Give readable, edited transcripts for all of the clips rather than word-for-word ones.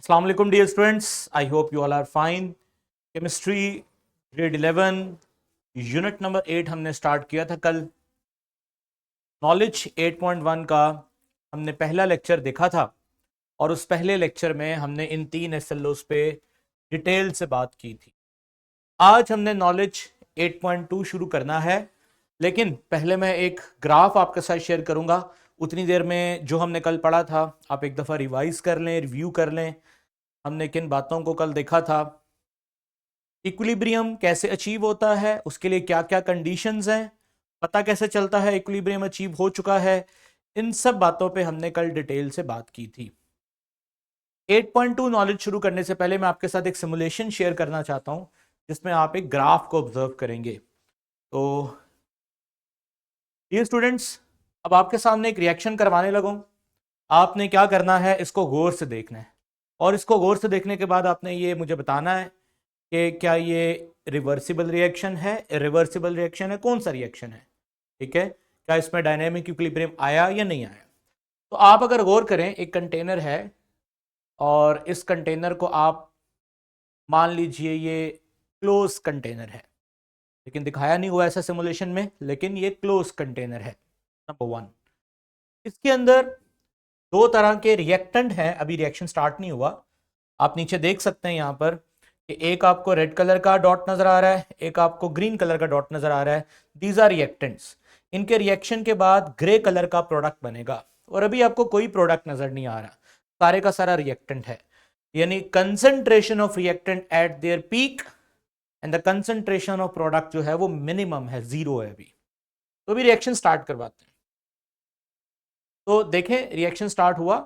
अस्सलाम वालेकुम dear students, I hope you all are fine. Chemistry grade 11 unit number 8 हमने start किया था कल। नॉलेज 8.1 का हमने पहला लेक्चर देखा था और उस पहले लेक्चर में हमने इन 3 एसएलओस पे डिटेल से बात की थी। आज हमने नॉलेज 8.2 शुरू करना है, लेकिन पहले मैं एक ग्राफ आपके साथ शेयर करूंगा। उतनी देर में जो हमने कल पढ़ा था आप एक दफ़ा रिवाइज कर लें, रिव्यू कर लें। हमने किन बातों को कल देखा था, इक्विलिब्रियम कैसे अचीव होता है, उसके लिए क्या क्या कंडीशंस हैं, पता कैसे चलता है इक्विलिब्रियम अचीव हो चुका है। इन सब बातों पे हमने कल डिटेल से बात की थी। 8.2 नॉलेज शुरू करने से पहले मैं आपके साथ एक सिमुलेशन शेयर करना चाहता हूं जिसमें आप एक ग्राफ को ऑब्जर्व करेंगे। तो ये स्टूडेंट्स, अब आपके सामने एक रिएक्शन करवाने लगूं। आपने क्या करना है, इसको गौर से देखना है और इसको गौर से देखने के बाद आपने ये मुझे बताना है कि क्या ये रिवर्सिबल रिएक्शन है, इरिवर्सिबल रिएक्शन है, कौन सा रिएक्शन है। ठीक है, क्या इसमें डायनेमिक इक्विलिब्रियम आया या नहीं आया। तो आप अगर गौर करें, एक कंटेनर है और इस कंटेनर को आप मान लीजिए ये क्लोज कंटेनर है, लेकिन दिखाया नहीं हुआ ऐसा सिमुलेशन में, लेकिन ये क्लोज कंटेनर है नंबर 1। इसके अंदर दो तरह के रिएक्टेंट हैं, अभी रिएक्शन स्टार्ट नहीं हुआ। आप नीचे देख सकते हैं यहाँ पर कि एक आपको रेड कलर का डॉट नजर आ रहा है, एक आपको ग्रीन कलर का डॉट नजर आ रहा है। These are reactants. इनके रिएक्शन के बाद ग्रे कलर का प्रोडक्ट बनेगा और अभी आपको कोई प्रोडक्ट नजर नहीं आ रहा, सारे का सारा रिएक्टेंट है। यानी concentration of reactant eight there peak and the concentration of product जो है वो मिनिमम है, जीरो है अभी। तो अभी रिएक्शन स्टार्ट करवाते हैं। तो देखें, रिएक्शन स्टार्ट हुआ।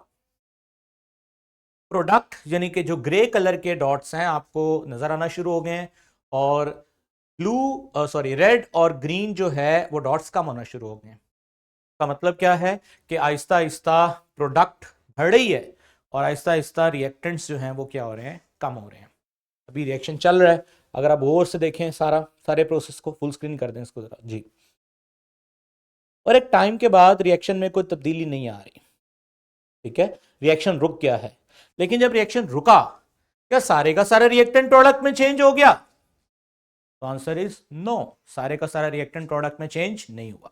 प्रोडक्ट यानी कि जो ग्रे कलर के डॉट्स हैं आपको नजर आना शुरू हो गए हैं और रेड और ग्रीन जो है वो डॉट्स कम होना शुरू हो गए हैं। का मतलब क्या है कि आहिस्ता आहिस्ता प्रोडक्ट बढ़ रही है और आहिस्ता आहिस्ता रिएक्टेंट्स जो हैं वो क्या हो रहे हैं, कम हो रहे हैं। अभी रिएक्शन चल रहा है। अगर आप गौर से देखें सारे प्रोसेस को, फुल स्क्रीन कर दें इसको जरा जी। और एक टाइम के बाद रिएक्शन में कोई तब्दीली नहीं आ रही। ठीक है, रिएक्शन रुक गया है। लेकिन जब रिएक्शन रुका, क्या सारे का सारा रिएक्टेंट प्रोडक्ट में चेंज हो गया? तो आंसर इज नो, सारे का सारा रिएक्टेंट प्रोडक्ट में चेंज नहीं हुआ।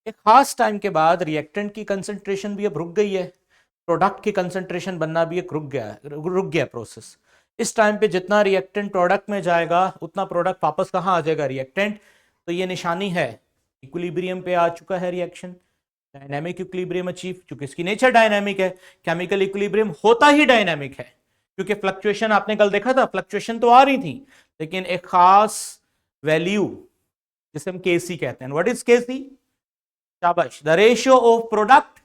एक खास टाइम के बाद रिएक्टेंट की कंसंट्रेशन भी अब रुक गई है, प्रोडक्ट की कंसंट्रेशन बनना भी एक रुक गया प्रोसेस। इस टाइम पे जितना रिएक्टेंट प्रोडक्ट में जाएगा उतना प्रोडक्ट वापस कहां आ जाएगा, रिएक्टेंट। तो ये निशानी है इक्विलिब्रियम पे आ चुका है रिएक्शन, डायनामिक इक्विलिब्रियम अचीव। क्योंकि इसकी नेचर डायनामिक है, केमिकल इक्विलिब्रियम होता ही डायनामिक है। क्योंकि फ्लक्चुएशन आपने कल देखा था, फ्लक्चुएशन तो आ रही थी लेकिन एक खास वैल्यू जिसे हम केसी कहते हैं। What is KC? शाबाश, the ratio of product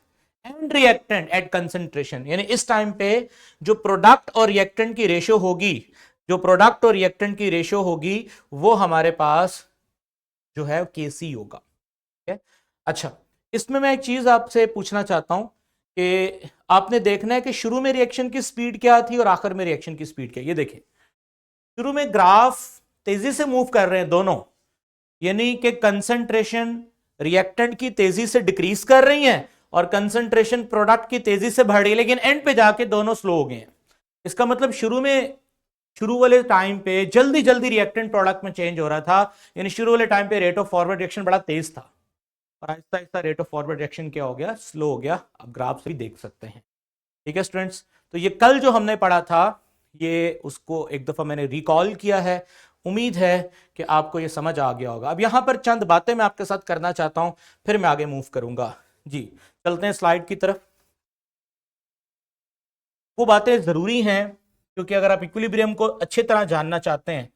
and reactant eight concentration. यानी इस टाइम पे जो प्रोडक्ट और रिएक्टेंट की रेशियो होगी, जो प्रोडक्ट और रिएक्टेंट की रेशियो होगी वो हमारे पास जो है केसी होगा। ठीक है, अच्छा, इसमें मैं एक चीज आपसे पूछना चाहता हूं कि आपने देखना है कि शुरू में रिएक्शन की स्पीड क्या थी और आखिर में रिएक्शन की स्पीड क्या। ये देखें, शुरू में ग्राफ तेजी से मूव कर रहे हैं दोनों, यानी कि कंसंट्रेशन रिएक्टेंट की तेजी से डिक्रीज कर रही है और कंसंट्रेशन प्रोडक्ट की तेजी से बढ़ रही है, लेकिन एंड पे जाके दोनों स्लो हो गए हैं। इसका मतलब शुरू वाले टाइम पे जल्दी जल्दी रिएक्टेंट प्रोडक्ट में चेंज हो रहा था, यानी शुरू वाले टाइम पे रेट ऑफ फॉरवर्ड रिएक्शन बड़ा तेज था और Aahista Aahista rate of forward reaction क्या हो गया, स्लो हो गया। आप ग्राफ से भी देख सकते हैं। ठीक है स्टूडेंट्स, तो ये कल जो हमने पढ़ा था ये उसको एक दफा मैंने रिकॉल किया है। उम्मीद है कि आपको ये समझ आ गया होगा। अब यहां पर चंद बातें मैं आपके साथ करना चाहता हूं, फिर मैं आगे मूव करूंगा। जी, चलते हैं स्लाइड की तरफ। वो बातें जरूरी हैं क्योंकि अगर आप इक्विलिब्रियम को अच्छी तरह जानना चाहते हैं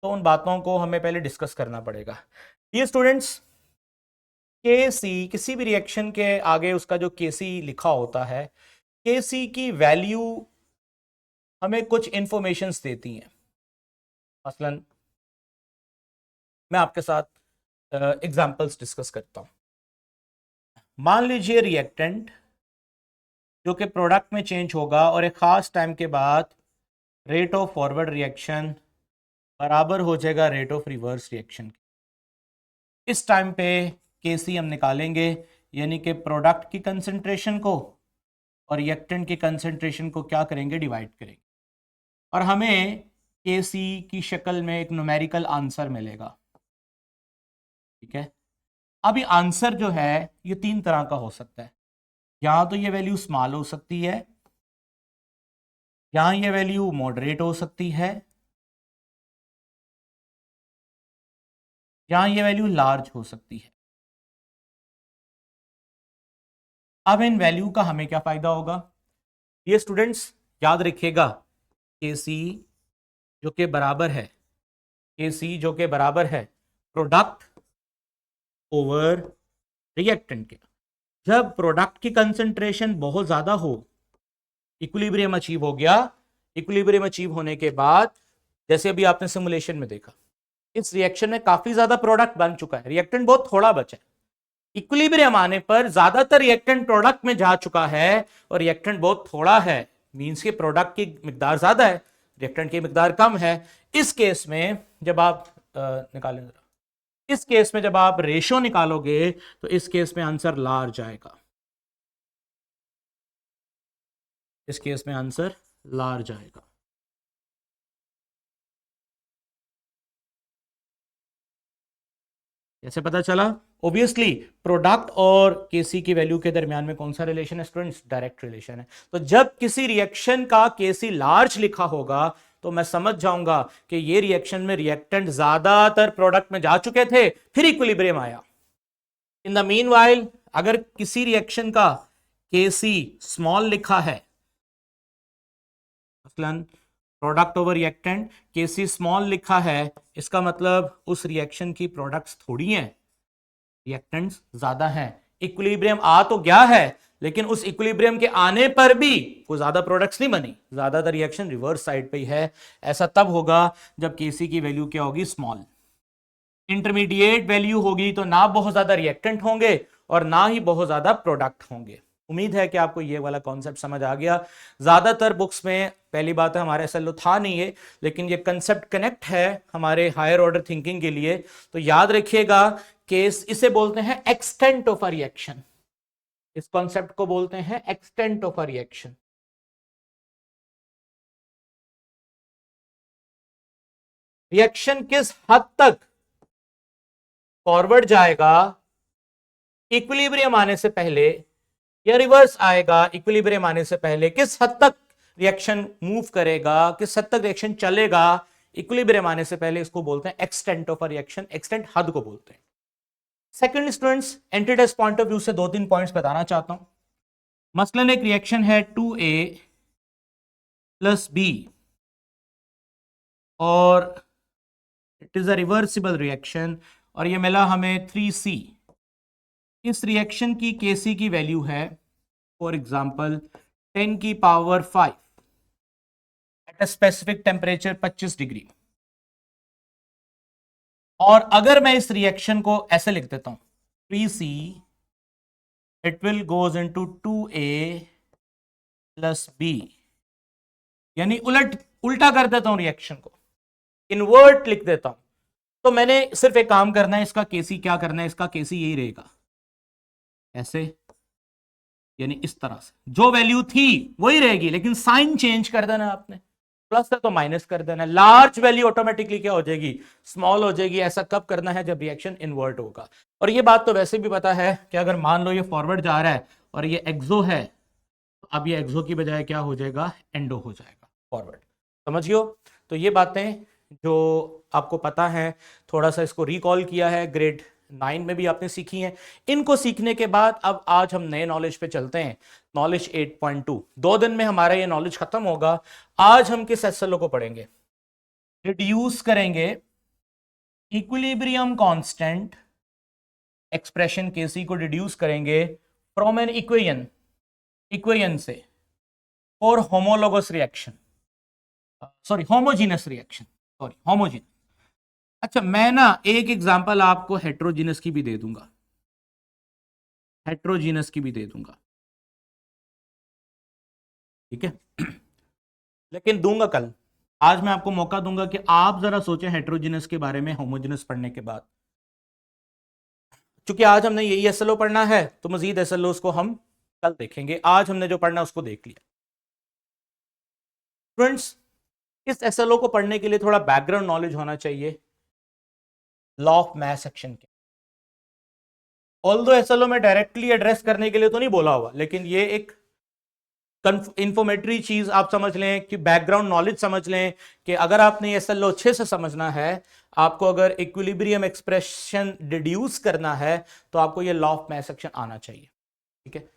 तो उन बातों को हमें पहले डिस्कस करना पड़ेगा। ये स्टूडेंट्स, के सी किसी भी रिएक्शन के आगे उसका जो के सी लिखा होता है, के सी की वैल्यू हमें कुछ इंफॉर्मेशंस देती हैं। मसलन मैं आपके साथ एग्जांपल्स डिस्कस करता हूं। मान लीजिए रिएक्टेंट जो कि प्रोडक्ट में चेंज होगा और एक खास टाइम के बाद रेट ऑफ फॉरवर्ड रिएक्शन बराबर हो जाएगा रेट ऑफ रिवर्स रिएक्शन। इस टाइम पे केसी हम निकालेंगे, यानी कि प्रोडक्ट की कंसंट्रेशन को और रिएक्टेंट के कंसेंट्रेशन को क्या करेंगे, डिवाइड करेंगे, और हमें Kc की शक्ल में एक न्यूमेरिकल आंसर मिलेगा। ठीक है, अब ये आंसर जो है ये 3 तरह का हो सकता है। यहां तो ये वैल्यू स्मॉल हो सकती है, यहां ये वैल्यू मॉडरेट हो सकती है, यहां ये वैल्यू लार्ज हो सकती है। अब इन वैल्यू का हमें क्या फायदा होगा, ये स्टूडेंट्स याद रखिएगा, Kc जो के बराबर है, Kc जो के बराबर है प्रोडक्ट ओवर रिएक्टेंट के। जब प्रोडक्ट की कंसंट्रेशन बहुत ज्यादा हो, इक्विलिब्रियम अचीव हो गया, इक्विलिब्रियम अचीव होने के बाद जैसे अभी आपने सिमुलेशन में देखा, इस रिएक्शन में काफी ज्यादा प्रोडक्ट बन चुका है, रिएक्टेंट बहुत थोड़ा बचा है। इक्विलिब्रियम आने पर ज्यादातर रिएक्टेंट प्रोडक्ट में जा चुका है और रिएक्टेंट बहुत थोड़ा है, मींस के प्रोडक्ट की मिकदार ज्यादा है, रिएक्टेंट की मिकदार कम है। इस केस में जब आप निकालें, इस केस में जब आप रेशो निकालोगे तो इस केस में आंसर लार्ज आएगा, इस केस में आंसर लार्ज आएगा। कैसे पता चला, ऑब्वियसली प्रोडक्ट और Kc की वैल्यू के दरमियान में कौन सा रिलेशन है स्टूडेंट्स, डायरेक्ट रिलेशन है। तो जब किसी रिएक्शन का Kc लार्ज लिखा होगा तो मैं समझ जाऊंगा कि ये रिएक्शन में रिएक्टेंट ज्यादातर प्रोडक्ट में जा चुके थे, फिर इक्विलिब्रियम आया। इन द मीनवाइल अगर किसी रिएक्शन का Kc स्मॉल लिखा है, मसलन product over reactant Kc small लिखा है, इसका मतलब उस रिएक्शन की प्रोडक्ट्स थोड़ी हैं, रिएक्टेंट्स ज्यादा हैं। इक्विलिब्रियम आ तो गया है, लेकिन उस इक्विलिब्रियम के आने पर भी कोई ज्यादा प्रोडक्ट्स नहीं बनी, ज्यादातर रिएक्शन रिवर्स साइड पे ही है। ऐसा तब होगा जब Kc की वैल्यू क्या होगी, स्मॉल। इंटरमीडिएट वैल्यू होगी तो ना बहुत ज्यादा रिएक्टेंट होंगे और ना ही बहुत ज्यादा प्रोडक्ट होंगे। उम्मीद है कि आपको ये वाला कॉन्सेप्ट समझ आ गया। ज्यादातर बुक्स में पहली बात है हमारे SLO था नहीं है, लेकिन ये कंसेप्ट कनेक्ट है हमारे हायर ऑर्डर थिंकिंग के लिए। तो याद रखिएगा केस, इसे बोलते हैं एक्सटेंट ऑफ अ रिएक्शन, इस कॉन्सेप्ट को बोलते हैं extent of a reaction. Reaction किस हद तक फॉरवर्ड जाएगा इक्विलिब्रियम आने से पहले, या रिवर्स आएगा इक्विलिब्रियम आने से पहले, किस हद तक रिएक्शन मूव करेगा, किस हद तक रिएक्शन चलेगा इक्विलिब्रियम आने से पहले, इसको बोलते हैं extent of a reaction, extent हद को बोलते हैं। सेकंड स्टूडेंट्स, एंटीटेस्ट पॉइंट ऑफ व्यू से 2-3 पॉइंट्स बताना चाहता हूं। मसलन एक रिएक्शन है 2A + B और it is a reversible reaction, और ये मिला हमें 3C। इस रिएक्शन की Kc की वैल्यू है for example 10⁵ at a specific temperature 25 degree. और अगर मैं इस रिएक्शन को ऐसे लिख देता हूं 3C it will goes into 2A + B, यानी उल्टा कर देता हूं रिएक्शन को, इन्वर्ट लिख देता हूं। तो मैंने सिर्फ एक काम करना है, इसका Kc क्या करना है, इसका Kc यही रहेगा, ऐसे, यानी इस तरह से जो वैल्यू थी वही रहेगी, लेकिन साइन चेंज कर देना आपने, प्लस है तो माइनस कर देना। लार्ज वैल्यू ऑटोमेटिकली क्या हो जाएगी, स्मॉल हो जाएगी। ऐसा कब करना है, जब रिएक्शन इन्वर्ट होगा। और ये बात तो वैसे भी पता है कि अगर मान लो ये फॉरवर्ड जा रहा है और ये एक्सो है, तो अब ये एक्सो की बजाय क्या हो जाएगा, एंडो हो जाएगा, फॉरवर्ड। समझियो, तो ये बातें जो आपको पता है, थोड़ा सा इसको रिकॉल किया है, ग्रेड 9 में भी आपने सीखी हैं। इनको सीखने के बाद अब आज हम नए नॉलेज पे चलते हैं, नॉलेज 8.2। 2 दिन में हमारा ये नॉलेज खत्म होगा। आज हम किस SLO को पढ़ेंगे, रिड्यूस करेंगे इक्विलिब्रियम कांस्टेंट एक्सप्रेशन Kc को रिड्यूस करेंगे फ्रॉम एन इक्वेशन से for homologous reaction, sorry homogeneous reaction, sorry homogeneous. अच्छा, मैं ना एक एग्जांपल आपको हेट्रोजीनस की भी दे दूंगा, हेट्रोजीनस की भी दे दूंगा, ठीक है लेकिन दूंगा कल। आज मैं आपको मौका दूंगा कि आप जरा सोचें हेट्रोजीनस के बारे में होमोजीनस पढ़ने के बाद। क्योंकि आज हमने यही SLO पढ़ना है, तो मजीद SLOs को हम कल देखेंगे, आज हमने जो पढ़ना उसको देख लिया। स्टूडेंट्स, इस एसएलओ को पढ़ने के लिए थोड़ा बैकग्राउंड नॉलेज होना चाहिए लॉ ऑफ मैस एक्शन के। ऑल्दो एसएलओ में डायरेक्टली एड्रेस करने के लिए तो नहीं बोला हुआ, लेकिन ये एक इंफॉर्मेटरी चीज आप समझ लें कि बैकग्राउंड नॉलेज समझ लें कि अगर आपने एसएलओ अच्छे से समझना है, आपको अगर इक्विलिब्रियम एक्सप्रेशन डिड्यूस करना है, तो आपको ये लॉ ऑफ मैस एक्शन आना चाहिए। ठीक है,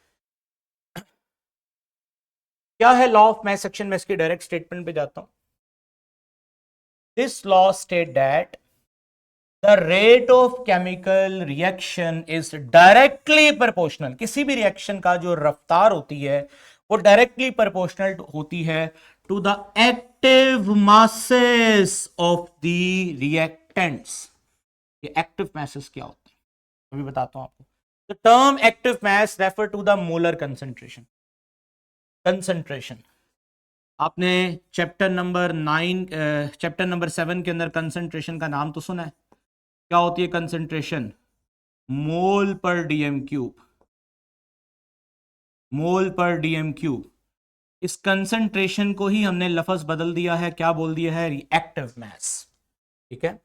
क्या है लॉ ऑफ मैस एक्शन? मैं इसकी डायरेक्ट स्टेटमेंट पे जाता हूं। This law state that the rate of chemical reaction is directly proportional. किसी भी रिएक्शन का जो रफ्तार होती है वो डायरेक्टली प्रोपोर्शनल होती है to the active masses of the reactants. ये एक्टिव मासेस क्या होते हैं अभी बताता हूं आपको। The term active mass refer to the molar concentration. आपने चैप्टर नंबर 7 के अंदर कंसेंट्रेशन का नाम तो सुना है। क्या होती है कंसेंट्रेशन? मोल पर डीएम क्यूब। मोल पर डीएम क्यूब। इस कंसेंट्रेशन को ही हमने लफ्ज बदल दिया है, क्या बोल दिया है? Reactive mass. ठीक है,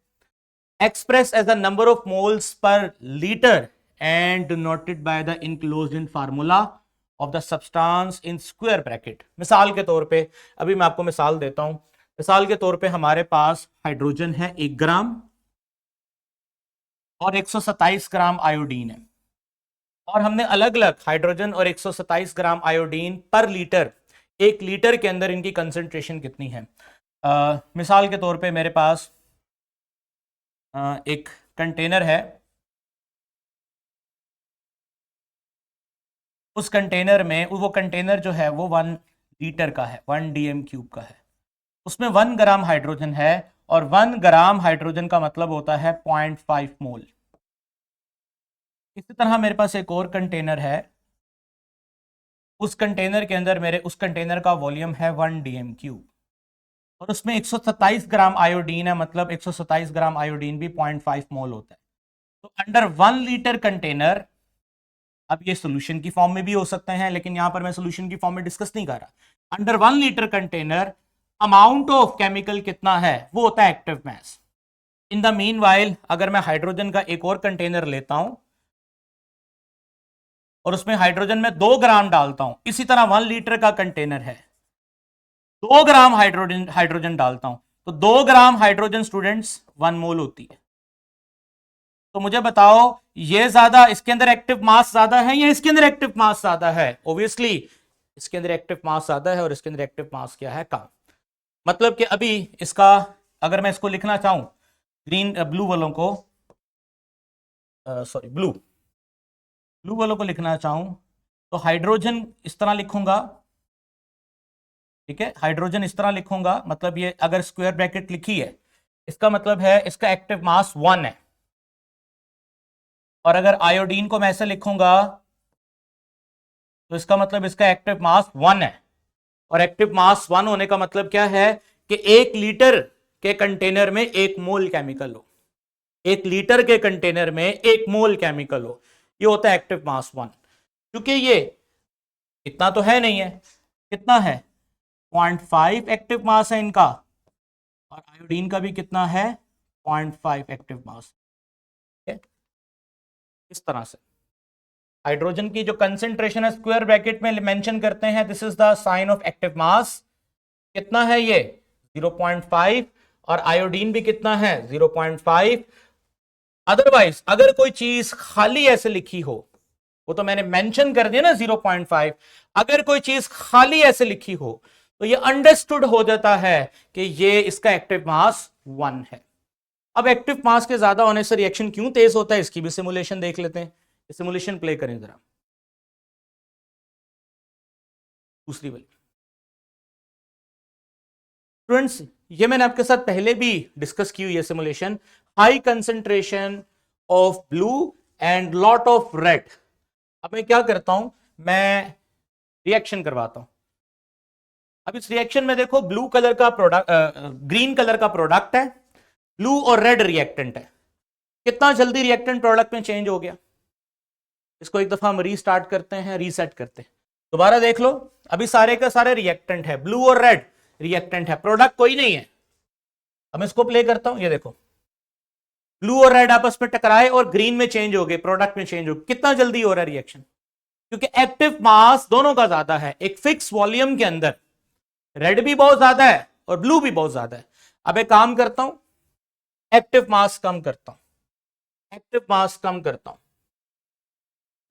express as the number of moles per litre and denoted by the enclosed in formula of the substance in square bracket. मिसाल के तौर पे, अभी मैं आपको मिसाल देता हूं। मिसाल के तौर पे हमारे पास हाइड्रोजन है 1 ग्राम और 127 ग्राम आयोडीन है, और हमने अलग अलग हाइड्रोजन और 127 ग्राम आयोडीन पर लीटर, 1 लीटर के अंदर इनकी कंसेंट्रेशन कितनी है? मिसाल के तौर पे मेरे पास एक कंटेनर है, उस कंटेनर में, वो कंटेनर जो है वो 1 लीटर का है, 1 डीएम क्यूब का है। उसमें 1 ग्राम हाइड्रोजन है, और 1 ग्राम हाइड्रोजन का मतलब होता है 0.5 मोल। इसी तरह मेरे पास एक और कंटेनर है, उस कंटेनर के अंदर उस कंटेनर का वॉल्यूम है 1 डीएम क्यूब, और उसमें 127 ग्राम आयोडीन है, मतलब 127 ग्राम आयोडीन भी 0.5 मोल होता है। तो अंडर 1 लीटर कंटेनर, अब ये सोल्यूशन की फॉर्म में भी हो सकते हैं, लेकिन यहां पर मैं सोल्यूशन की फॉर्म में डिस्कस नहीं कर रहा। Under 1 litre container amount of chemical कितना है? वो होता है active mass. In the mean while, अगर मैं हाइड्रोजन का एक और कंटेनर लेता हूं और उसमें हाइड्रोजन में 2 ग्राम डालता हूं, इसी तरह 1 लीटर का कंटेनर है, 2 ग्राम हाइड्रोजन डालता हूं, तो 2 ग्राम हाइड्रोजन स्टूडेंट्स 1 मोल होती है। तो मुझे बताओ, ये ज्यादा, इसके अंदर एक्टिव मास ज्यादा है या इसके अंदर एक्टिव मास ज्यादा है? ऑब्वियसली इसके अंदर एक्टिव मास ज्यादा है, और इसके अंदर एक्टिव मास क्या है? कम। मतलब कि अभी इसका, अगर मैं इसको लिखना चाहूं ब्लू वालों को, सॉरी ब्लू वालों को लिखना चाहूं, तो हाइड्रोजन इस तरह लिखूंगा। ठीक है, हाइड्रोजन इस तरह लिखूंगा, मतलब ये अगर स्क्वायर ब्रैकेट लिखी है, इसका मतलब है इसका एक्टिव मास 1 है। और अगर आयोडीन को मैं ऐसे लिखूंगा, तो इसका मतलब इसका एक्टिव मास 1 है। और एक्टिव मास 1 होने का मतलब क्या है? कि 1 लीटर के कंटेनर में 1 मोल केमिकल हो। 1 लीटर के कंटेनर में 1 मोल केमिकल हो, ये होता है एक्टिव मास 1। क्योंकि ये इतना तो है नहीं है, कितना है? 0.5 एक्टिव मास है इनका, और आयोडीन का भी कितना है? 0.5 एक्टिव मास। इस तरह से हाइड्रोजन की जो कंसेंट्रेशन है स्क्वायर ब्रैकेट में मेंशन करते हैं, this is the sign of active mass. कितना है ये? 0.5, और आयोडीन भी कितना है? 0.5। अदरवाइज अगर कोई चीज खाली ऐसे लिखी हो, वो तो मैंने मेंशन कर दिया ना 0.5, अगर कोई चीज खाली ऐसे लिखी हो तो ये अंडरस्टूड हो जाता है कि ये इसका एक्टिव मास 1 है। अब एक्टिव मास के ज्यादा होने से रिएक्शन क्यों तेज होता है, इसकी भी सिमुलेशन देख लेते हैं। सिमुलेशन प्ले करें जरा, दूसरी वाली। स्टूडेंट्स, ये मैंने आपके साथ पहले भी डिस्कस की हुई है simulation. High concentration of blue and lot of red. अब मैं क्या करता हूं, मैं रिएक्शन करवाता हूं। अब इस रिएक्शन में देखो, ब्लू कलर का प्रोडक्ट, ग्रीन कलर का प्रोडक्ट है, ब्लू और रेड रिएक्टेंट है। कितना जल्दी रिएक्टेंट प्रोडक्ट में चेंज हो गया? इसको एक दफा हम रीस्टार्ट करते हैं, रीसेट करते हैं, दोबारा देख लो। अभी सारे का सारे रिएक्टेंट है, ब्लू और रेड रिएक्टेंट है, प्रोडक्ट कोई नहीं है। अब इसको प्ले करता हूं, ये देखो ब्लू और रेड आपस में टकराए और ग्रीन में चेंज हो गए, प्रोडक्ट में चेंज हो गए। कितना जल्दी हो रहा है रिएक्शन, क्योंकि एक्टिव मास दोनों का ज्यादा है। एक फिक्स वॉल्यूम के अंदर रेड भी बहुत ज्यादा है और ब्लू भी बहुत ज्यादा है। अब एक काम करता हूं, एक्टिव मास कम करता हूं, एक्टिव मास कम करता हूं।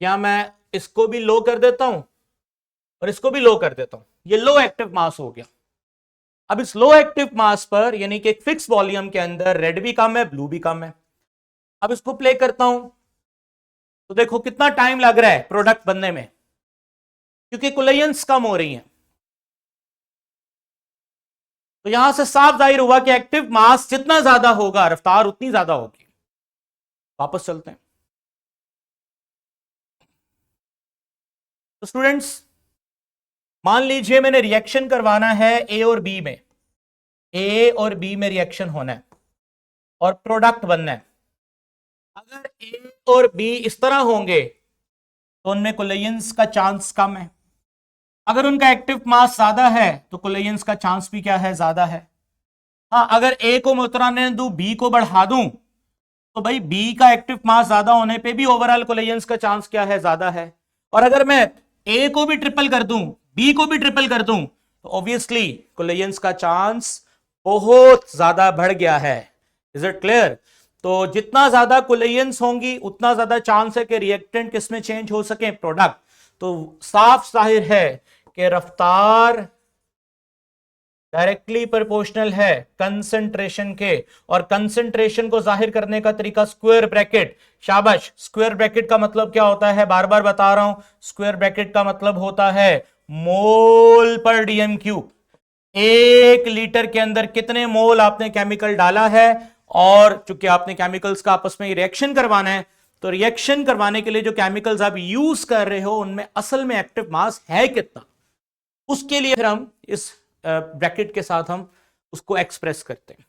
क्या मैं इसको भी लो कर देता हूं और इसको भी लो कर देता हूं, ये लो एक्टिव मास हो गया। अब इस लो एक्टिव मास पर, यानी कि एक फिक्स वॉल्यूम के अंदर रेड भी कम है, ब्लू भी कम है। अब इसको प्ले करता हूं तो देखो कितना टाइम लग रहा है प्रोडक्ट बनने में, क्योंकि कोलेजन्स कम हो रही हैं। तो यहां से साफ जाहिर हुआ कि एक्टिव मास जितना ज्यादा होगा रफ्तार उतनी ज्यादा होगी। वापस चलते हैं। तो स्टूडेंट्स मान लीजिए मैंने रिएक्शन करवाना है ए और बी में, ए और बी में रिएक्शन होना है और प्रोडक्ट बनना है। अगर ए और बी इस तरह होंगे तो उनमें कोलेजन्स का चांस कम है। अगर उनका एक्टिव मास ज्यादा है तो कोलेजन्स का चांस भी क्या है, ज्यादा है। हाँ, अगर ए को मैं उतराने दूं, बी को बढ़ा दूं, तो भाई बी का एक्टिव मास ज्यादा होने पे भी ओवरऑल कोलेजन्स का चांस क्या है, ज्यादा है। और अगर मैं ए को भी ट्रिपल कर दूं, बी को भी ट्रिपल कर दूं, तो ऑब्वियसली कोलेजन्स का चांस बहुत ज्यादा बढ़ गया है। Is it clear? तो जितना ज्यादा कोलेजन्स होंगी उतना ज्यादा चांस है कि रिएक्टेंट किसमें चेंज हो सके, प्रोडक्ट। तो साफ जाहिर है कि रफ्तार डायरेक्टली प्रोपोर्शनल है कंसंट्रेशन के, और कंसंट्रेशन को जाहिर करने का तरीका स्क्वायर ब्रैकेट। शाबाश, स्क्वायर ब्रैकेट का मतलब क्या होता है, बार बार बता रहा हूं, स्क्वायर ब्रैकेट का मतलब होता है मोल पर डीएम क्यूब। 1 लीटर के अंदर कितने मोल आपने केमिकल डाला है, और चूंकि आपने केमिकल्स का आपस में रिएक्शन करवाना है, तो रिएक्शन करवाने के लिए जो केमिकल्स आप यूज कर रहे हो उनमें असल में एक्टिव मास है कितना, उसके लिए फिर हम इस ब्रैकेट के साथ हम उसको एक्सप्रेस करते हैं।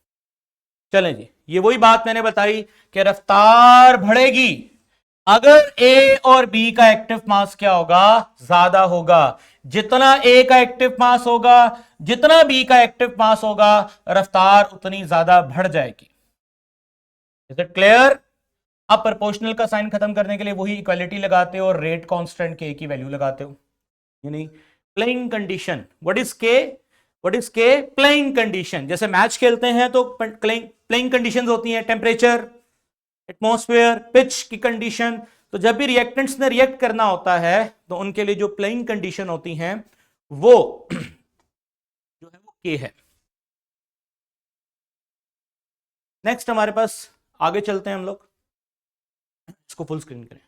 चलें जी, ये वही बात मैंने बताई कि रफ्तार बढ़ेगी अगर ए और बी का एक्टिव मास क्या होगा, ज्यादा होगा। जितना ए का एक्टिव मास होगा, जितना बी का एक्टिव मास होगा, रफ्तार उतनी ज्यादा बढ़ जाएगी। Is it clear? आप प्रोपोर्शनल का साइन खत्म करने के लिए वही इक्वालिटी लगाते हो और रेट कांस्टेंट के की वैल्यू लगाते हो, यानी प्लेइंग कंडीशन। व्हाट इज के? व्हाट इज के? Playing condition. जैसे मैच खेलते हैं तो प्लेइंग कंडीशंस होती हैं, टेम्परेचर, एटमॉस्फेयर, पिच की कंडीशन। तो जब भी रिएक्टेंट्स ने रिएक्ट करना होता है तो उनके लिए जो प्लेइंग कंडीशन होती हैं वो जो है वो के है। नेक्स्ट हमारे पास आगे चलते हैं हम लोग, इसको फुल स्क्रीन करें।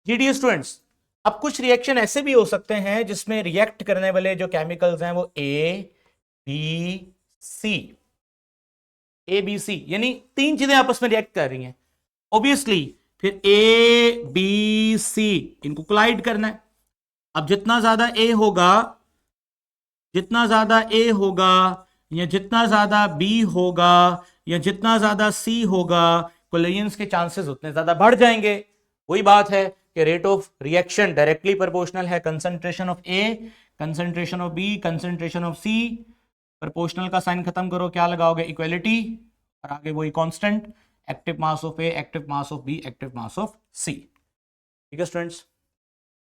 जीडी स्टूडेंट्स, अब कुछ रिएक्शन ऐसे भी हो सकते हैं जिसमें रिएक्ट करने वाले जो केमिकल्स हैं वो B C A B C, यानी 3 चीजें आपस में रिएक्ट कर रही हैं। ऑब्वियसली फिर ए बी सी इनको कोलाइड करना है। अब जितना ज्यादा ए होगा, जितना ज्यादा ए होगा, या जितना ज्यादा बी होगा, या जितना ज्यादा सी होगा, कोलिजन्स के चांसेस उतने ज्यादा बढ़ जाएंगे। वही बात है कि rate of reaction directly proportional है concentration of A, concentration of B, concentration of C. Proportional का साइन खत्म करो, क्या लगाओगे, इक्वलिटी, और आगे वही constant, active mass of A, active mass of B, active mass of C. ठीक है स्टूडेंट्स,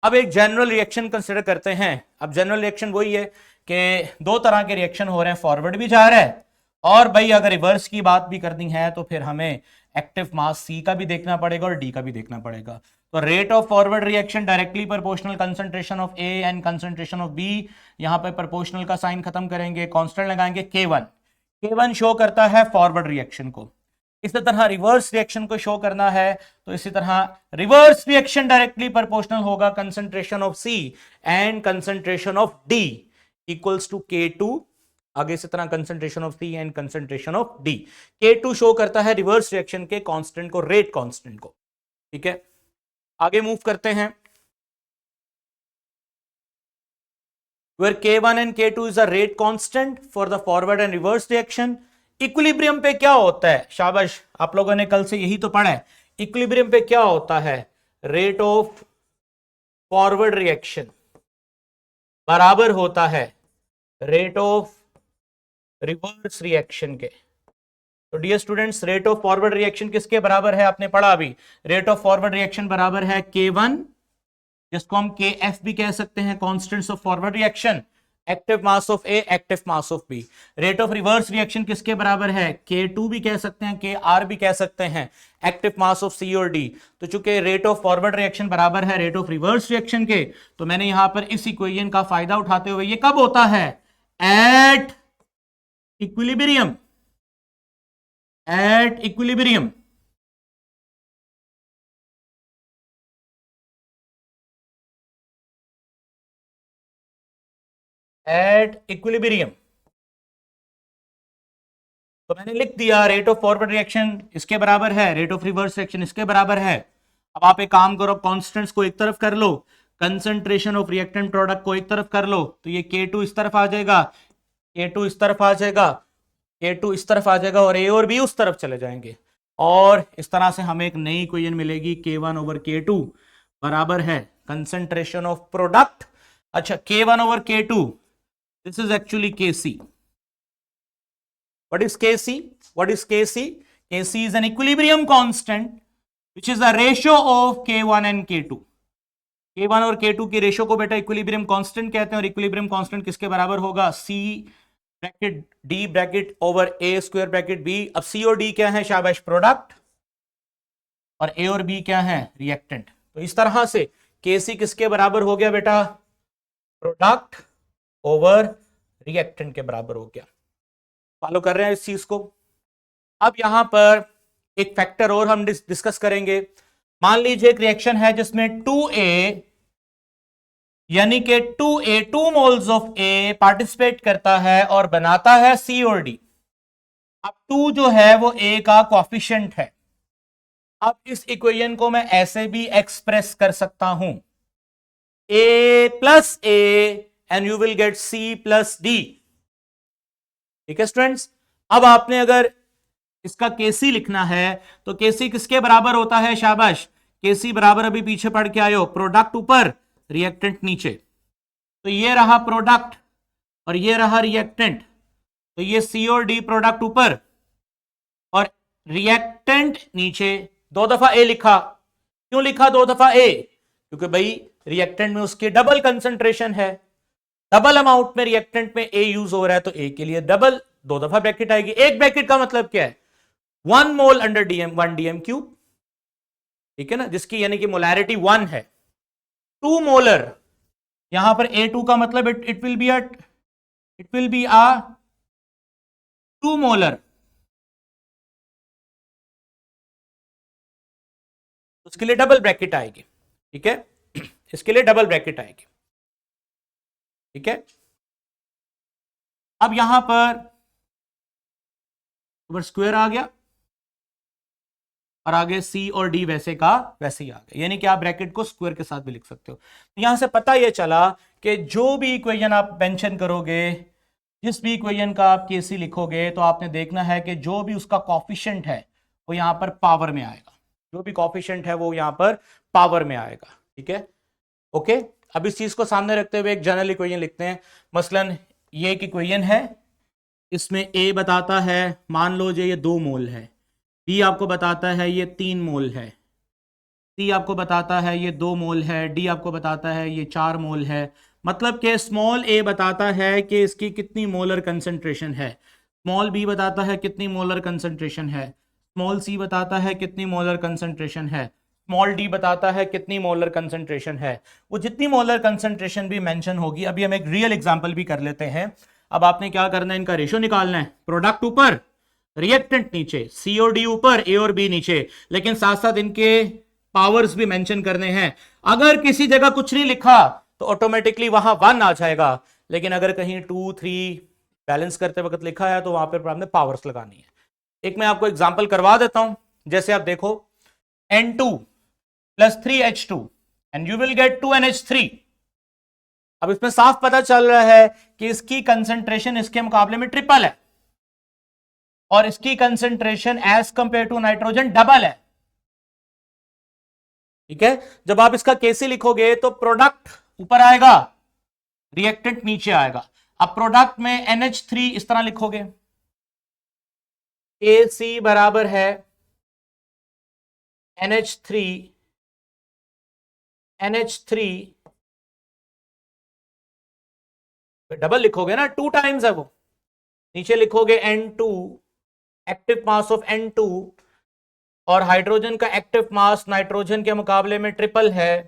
अब एक जनरल रिएक्शन कंसिडर करते हैं। अब जनरल रिएक्शन वही है कि 2 तरह के रिएक्शन हो रहे हैं, फॉरवर्ड भी जा रहा है, और भाई अगर रिवर्स की बात भी करनी है तो फिर हमें एक्टिव मास सी का भी देखना पड़ेगा और डी का भी देखना पड़ेगा। तो rate of forward reaction directly proportional concentration of A and concentration of B. यहां पे प्रोपोर्शनल का साइन खत्म करेंगे, कांस्टेंट लगाएंगे K1। K1 शो करता है फॉरवर्ड रिएक्शन को। इसी तरह रिवर्स रिएक्शन को शो करना है तो इसी तरह रिवर्स रिएक्शन डायरेक्टली प्रोपोर्शनल होगा concentration of C and concentration of D equals to K2। आगे इसी तरह concentration of C and concentration of D. K2 show करता है रिवर्स रिएक्शन के कांस्टेंट को, रेट कांस्टेंट को। ठीक है, आगे मूव करते हैं। where K1 and K2 is a rate constant for the forward and reverse reaction. Equilibrium पे क्या होता है? शाबाश, आप लोगों ने कल से यही तो पढ़ा है। इक्विलिब्रियम पे क्या होता है? रेट ऑफ फॉरवर्ड रिएक्शन बराबर होता है रेट ऑफ रिवर्स रिएक्शन के। तो dear students, rate of forward reaction किसके बराबर है? आपने पढ़ा अभी, रेट ऑफ फॉरवर्ड रिएक्शन बराबर है K1, जिसको हम KF भी कह सकते हैं, constants of forward reaction, active mass of A, active mass of B। Rate of reverse reaction किसके बराबर है? K2 भी कह सकते हैं, KR भी कह सकते हैं, एक्टिव मास ऑफ C और D। तो चूंकि रेट ऑफ फॉरवर्ड रिएक्शन बराबर है रेट ऑफ रिवर्स रिएक्शन के, तो मैंने यहां पर इस इक्वेशन का फायदा उठाते हुए, ये कब होता है? At equilibrium, at equilibrium. At equilibrium. तो मैंने लिख दिया रेट ऑफ फॉरवर्ड रिएक्शन इसके बराबर है, रेट ऑफ रिवर्स रिएक्शन इसके बराबर है। अब आप एक काम करो, कांस्टेंट्स को एक तरफ कर लो, कंसंट्रेशन ऑफ रिएक्टेंट प्रोडक्ट को एक तरफ कर लो, तो ये K2 इस तरफ आ जाएगा, K2 इस तरफ आ जाएगा, K2 इस तरफ आ जाएगा, और A और B उस तरफ चले जाएंगे, और इस तरह से हमें एक नई इक्वेशन मिलेगी, K1 ओवर K2 बराबर है कंसंट्रेशन ऑफ प्रोडक्ट। अच्छा, K1 over K2, this is actually Kc. What is Kc? What is Kc? Kc is an equilibrium constant which is a ratio of K1 and K2. K1 और K2 की ratio को बेटा equilibrium constant कहते हैं, और equilibrium constant किसके बराबर होगा? C bracket D bracket over A square bracket B। अब C और D क्या है? शाबाश, प्रोडक्ट, और A और B क्या है? रिएक्टेंट। तो इस तरह से Kc किसके बराबर हो गया बेटा? प्रोडक्ट ओवर रिएक्टेंट के बराबर हो गया। फॉलो कर रहे हैं इस चीज को? अब यहां पर एक फैक्टर और हम डिस्कस करेंगे। मान लीजिए एक रिएक्शन है जिसमें 2A यानी कि 2A 2 moles of A participate करता है और बनाता है C और D। अब 2 जो है वो A का कोएफिशिएंट है। अब इस इक्वेशन को मैं ऐसे भी एक्सप्रेस कर सकता हूं, A plus A and you will get C plus D। ठीक है स्टूडेंट्स? अब आपने अगर इसका Kc लिखना है तो Kc किसके बराबर होता है? शाबाश, Kc बराबर अभी पीछे पढ़ के आयो, प्रोडक्ट ऊपर रिएक्टेंट नीचे। तो ये रहा प्रोडक्ट और ये रहा रिएक्टेंट, तो ये C और D प्रोडक्ट ऊपर और रिएक्टेंट नीचे। 2 दफा A लिखा, क्यों लिखा 2 दफा A? क्योंकि भाई रिएक्टेंट में उसके डबल कंसंट्रेशन है, डबल अमाउंट में रिएक्टेंट में A यूज हो रहा है, तो A के लिए डबल 2 दफा ब्रैकेट आएगी। एक ब्रैकेट का मतलब क्या है? 1 मोल अंडर DM 1 DM क्यूब, ठीक है ना, जिसकी यानी कि मोलैरिटी 1 है। 2 मोलर, यहां पर A2 का मतलब इट विल बी आ 2 मोलर, उसके लिए डबल ब्रैकेट आएगी। ठीक है, इसके लिए डबल ब्रैकेट आएगी। ठीक है, अब यहां पर स्क्वायर आ गया और आगे C और D वैसे का वैसे ही आ गया, यानी कि आप ब्रैकेट को स्क्वायर के साथ भी लिख सकते हो। तो यहां से पता यह चला कि जो भी इक्वेशन आप मेंशन करोगे, जिस भी इक्वेशन का आप Kc लिखोगे, तो आपने देखना है कि जो भी उसका कोएफिशिएंट है वो यहां पर पावर में आएगा, जो भी कोएफिशिएंट है वो यहां पर पावर में आएगा। ठीक है, ओके। अब इस चीज को सामने रखते हुए एक जनरल इक्वेशन लिखते हैं। मसलन ये एक इक्वेशन है, इसमें A बताता है, मान लो ये 2 मोल है, B आपको बताता है ये 3 मोल है, C आपको बताता है ये 2 मोल है, D आपको बताता है ये 4 मोल है। मतलब कि स्मॉल a बताता है कि इसकी कितनी मोलर कंसंट्रेशन है, स्मॉल b बताता है कितनी मोलर कंसंट्रेशन है, स्मॉल c बताता है कितनी मोलर कंसंट्रेशन है, स्मॉल d बताता है कितनी मोलर कंसंट्रेशन है। वो जितनी मोलर कंसंट्रेशन भी मेंशन होगी, अभी हम एक रियल एग्जांपल भी कर लेते हैं। अब आपने क्या करना है, इनका रेशियो निकालना है, प्रोडक्ट ऊपर रिएक्टेंट नीचे, C और D ऊपर A और B नीचे, लेकिन साथ साथ इनके पावर्स भी मेंशन करने हैं। अगर किसी जगह कुछ नहीं लिखा तो ऑटोमेटिकली वहां 1 आ जाएगा, लेकिन अगर कहीं 2 3 बैलेंस करते वक्त लिखा है तो वहां पर आपने पावर्स लगानी है। एक मैं आपको एग्जांपल करवा देता हूं, जैसे आप देखो N2 + 3H2 and you will get 2NH3। अब इसमें साफ पता चल रहा है कि इसकी कंसेंट्रेशन इसके मुकाबले में ट्रिपल है और इसकी concentration as compare to nitrogen double है। ठीक है, जब आप इसका केसी लिखोगे तो प्रोडक्ट ऊपर आएगा, रिएक्टेंट नीचे आएगा। अब प्रोडक्ट में NH3 इस तरह लिखोगे, KC बराबर है NH3 डबल लिखोगे ना, 2 टाइम्स है वो। नीचे लिखोगे N2, active mass of N2, और हाइड्रोजन का एक्टिव मास नाइट्रोजन के मुकाबले में ट्रिपल है।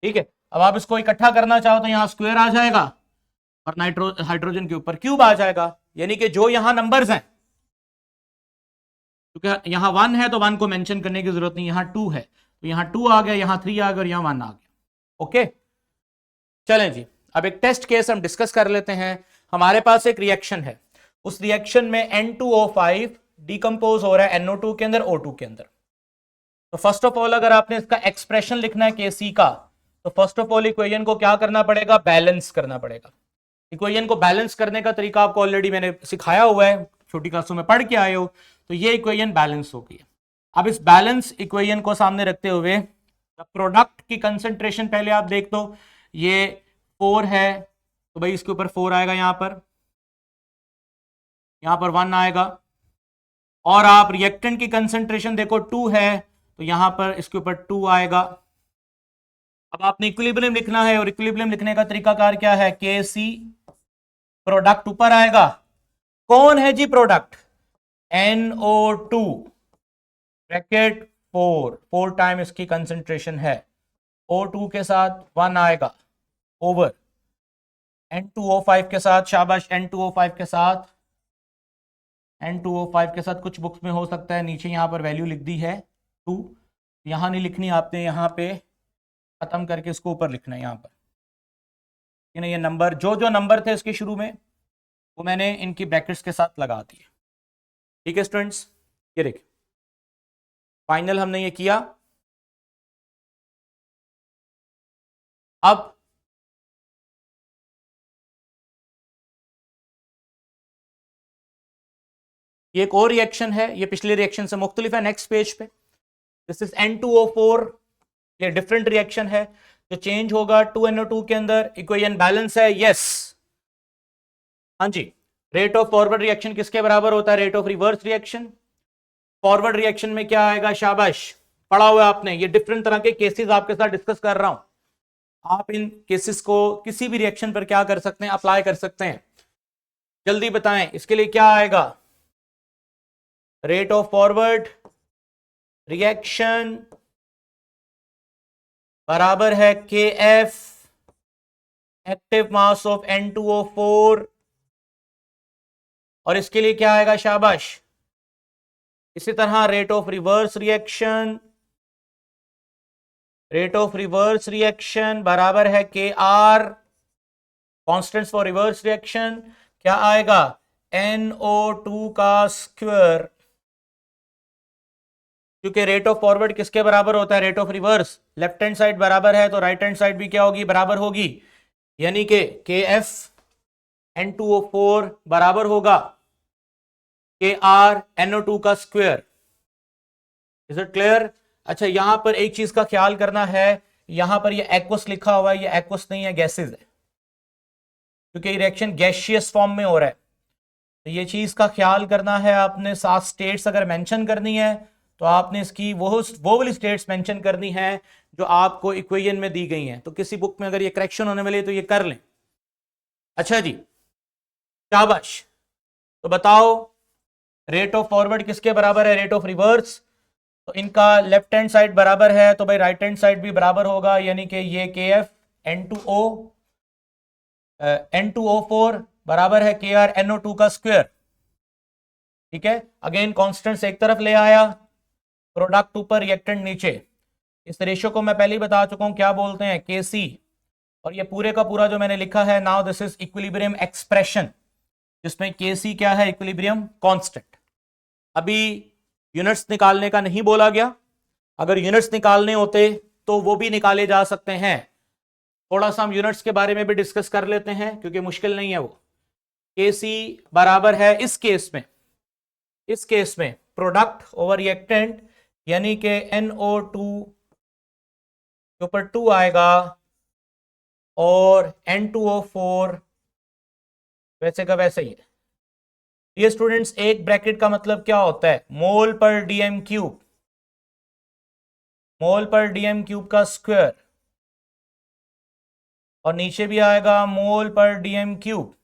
ठीक है, अब आप इसको इकट्ठा करना चाहो तो यहां स्क्वायर आ जाएगा और हाइड्रोजन के ऊपर क्यूब आ जाएगा, यानी कि जो यहां नंबर्स हैं, क्योंकि यहां 1 है तो 1 को मेंशन करने की जरूरत नहीं, यहां 2 है तो यहां 2 आ गया, यहां 3 आ गया और यहां 1 आ गया। ओके, चलें जी, अब एक टेस्ट केस हम डिस्कस कर लेते हैं। हमारे पास एक रिएक्शन है, उस रिएक्शन में N2O5 डिकम्पोज हो रहा है NO2 के अंदर, O2 के अंदर। तो फर्स्ट ऑफ ऑल अगर आपने इसका एक्सप्रेशन लिखना है KC का, तो फर्स्ट ऑफ ऑल इक्वेशन को क्या करना पड़ेगा, बैलेंस करना पड़ेगा। इक्वेशन को बैलेंस करने का तरीका आपको ऑलरेडी मैंने सिखाया हुआ है, छोटी क्लासों में पढ़ के आए हो। तो ये इक्वेशन बैलेंस हो गई है। अब इस बैलेंस इक्वेशन को सामने रखते हुए प्रोडक्ट की कंसेंट्रेशन पहले आप देख दो, ये 4 है तो भाई इसके ऊपर 4 आएगा, यहां पर 1 आएगा, और आप रिएक्टेंट की कंसेंट्रेशन देखो 2 है तो यहां पर इसके ऊपर 2 आएगा। अब आपने इक्विलिब्रियम लिखना है और इक्विलिब्रियम लिखने का तरीकाकार क्या है, KC, प्रोडक्ट ऊपर आएगा। कौन है जी प्रोडक्ट, NO2 ब्रैकेट 4 टाइम इसकी कंसेंट्रेशन है, O2 के साथ 1 आएगा ओवर N2O5 के साथ, शाबाश, N2O5 के साथ कुछ बुक्स में हो सकता है नीचे यहां पर वैल्यू लिख दी है 2, यहां नहीं लिखनी, आपने यहां पे खत्म करके इसको ऊपर लिखना है यहां पर। ये नंबर जो नंबर थे इसके शुरू में वो मैंने इनकी ब्रैकेट्स के साथ लगा दिए। ठीक है स्टूडेंट्स, ये देखिए फाइनल हमने ये किया। अब ये एक और रिएक्शन है, ये पिछले रिएक्शन से मुख्तलिफ है। नेक्स्ट पेज पे दिस इज N2O4, ये डिफरेंट रिएक्शन है जो चेंज होगा 2NO2 के अंदर। इक्वेशन बैलेंस है, यस, हाँ जी। रेट ऑफ फॉरवर्ड रिएक्शन किसके बराबर होता है, rate of reverse reaction. Forward reaction में क्या आएगा, शाबाश, पढ़ा हुआ आपने। ये डिफरेंट तरह के केसेस आपके साथ डिस्कस कर रहा हूं। आप इन केसेस को किसी भी रिएक्शन पर क्या कर सकते हैं, अप्लाई कर सकते हैं। जल्दी बताएं, इसके लिए क्या आएगा, रेट ऑफ फॉरवर्ड रिएक्शन बराबर है KF active mass of N2O4, और इसके लिए क्या आएगा, शाबाश। इसी तरह रेट ऑफ रिवर्स रिएक्शन बराबर है KR, constants for reverse reaction, क्या आएगा, NO2 का स्क्वायर, क्योंकि रेट ऑफ फॉरवर्ड किसके बराबर होता है, rate of reverse. Left hand side बराबर है तो राइट हैंड साइड भी क्या होगी, बराबर होगी, यानी कि KF N2O4 बराबर होगा KR NO2 का स्क्वायर। Is it clear? अच्छा, यहां पर एक चीज का ख्याल करना है, यहां पर ये एक्वस लिखा हुआ है, ये एक्वस नहीं है, गैसेज है, क्योंकि रिएक्शन गैसियस फॉर्म में हो रहा है। तो ये चीज का ख्याल करना है आपने। 7 स्टेट्स अगर मेंशन करनी है तो आपने इसकी वो वाली स्टेट्स मेंशन करनी है जो आपको इक्वेशन में दी गई हैं। तो किसी बुक में अगर ये करेक्शन होने वाली है तो ये कर लें। अच्छा जी, शाबाश। तो बताओ रेट ऑफ फॉरवर्ड किसके बराबर है, रेट ऑफ रिवर्स। तो इनका लेफ्ट हैंड साइड बराबर है तो भाई राइट हैंड साइड भी बराबर होगा, यानी कि ये KF N2O4 बराबर है KR NO2 का स्क्वायर। ठीक है, अगेन कॉन्स्टेंट्स एक तरफ ले आया, प्रोडक्ट ऊपर, रिएक्टेंट नीचे। इस रेशियो को मैं पहले ही बता चुका हूं, क्या बोलते हैं, KC। और ये पूरे का पूरा जो मैंने लिखा है, now this is equilibrium expression, जिसमें KC क्या है, इक्विलिब्रियम कांस्टेंट। अभी यूनिट्स निकालने का नहीं बोला गया, अगर यूनिट्स निकालने होते तो वो भी निकाले जा सकते हैं। थोड़ा सा हम यूनिट्स के बारे में भी डिस्कस कर लेते हैं क्योंकि मुश्किल नहीं है वो। Kc बराबर है इस केस में प्रोडक्ट ओवर रिएक्टेंट यानी कि NO2 के ऊपर 2 आएगा और N2O4 वैसे का वैसे ही है। ये स्टूडेंट्स एक ब्रैकेट का मतलब क्या होता है, मोल पर डीएम क्यूब, मोल पर डीएम क्यूब का स्क्वायर, और नीचे भी आएगा मोल पर डीएम क्यूब।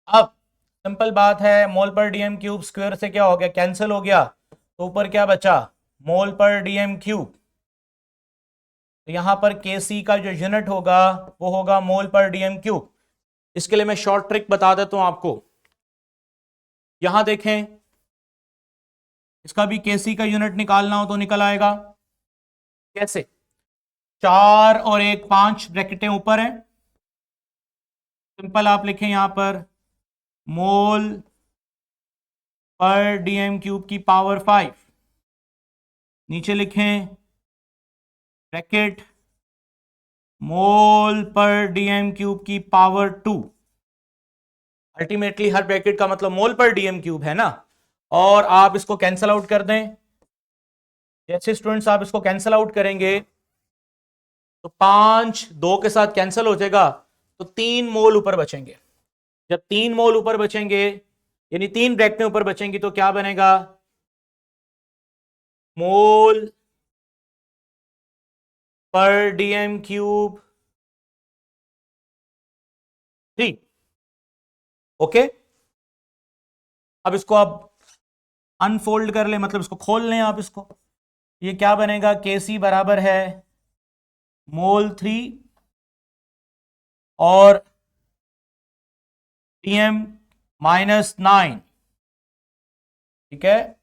अब सिंपल बात है, मोल पर डीएम क्यूब स्क्वायर से क्या हो गया, कैंसिल हो गया, तो ऊपर क्या बचा, मोल पर डीएम क्यूब। तो यहां पर Kc का जो यूनिट होगा वो होगा मोल पर डीएम क्यूब। इसके लिए मैं शॉर्ट ट्रिक बता देता हूं आपको। यहां देखें, इसका भी Kc का यूनिट निकालना हो तो निकल आएगा। कैसे, 4 और 1 5 ब्रैकेटें ऊपर हैं, सिंपल आप लिखें यहां पर मोल पर डीएम क्यूब की पावर 5, नीचे लिखें ब्रैकेट मोल पर डीएम क्यूब की पावर 2। अल्टीमेटली हर ब्रैकेट का मतलब मोल पर डीएम क्यूब है ना, और आप इसको कैंसिल आउट कर दें। जैसे स्टूडेंट्स आप इसको कैंसिल आउट करेंगे तो 5 2 के साथ कैंसिल हो जाएगा, तो 3 मोल ऊपर बचेंगे। जब 3 मोल ऊपर बचेंगे यानी 3 ब्रैकेटें ऊपर बचेंगी तो क्या बनेगा, मोल पर डीएम क्यूब 3। ओके, अब इसको आप अनफोल्ड कर ले, मतलब इसको खोल लें आप इसको, ये क्या बनेगा, Kc बराबर है मोल 3 और Dm -9। ठीक है,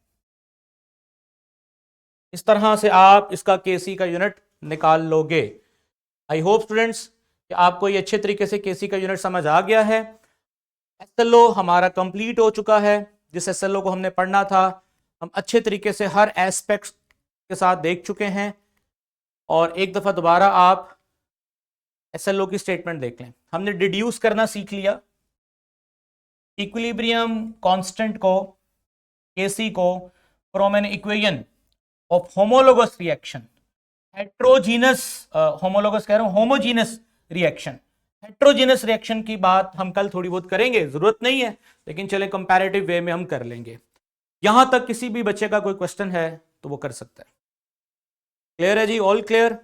इस तरह से आप इसका Kc का यूनिट निकाल लोगे। आई होप स्टूडेंट्स कि आपको ये अच्छे तरीके से Kc का यूनिट समझ आ गया है। SLO हमारा कंप्लीट हो चुका है। जिस SLO को हमने पढ़ना था हम अच्छे तरीके से हर एस्पेक्ट के साथ देख चुके हैं, और एक दफा दोबारा आप SLO की स्टेटमेंट देख लें। हमने डिड्यूस करना सीख लिया, इक्विलिब्रियम कांस्टेंट को Kc को from an equation of homologous reaction, heterogeneous, homologous कह रहा हूं, होमोजीनस रिएक्शन। हेट्रोजीनस रिएक्शन की बात हम कल थोड़ी बहुत करेंगे, जरूरत नहीं है, लेकिन चले कंपैरेटिव वे में हम कर लेंगे। यहां तक किसी भी बच्चे का कोई क्वेश्चन है तो वो कर सकता है। क्लियर है जी, ऑल क्लियर।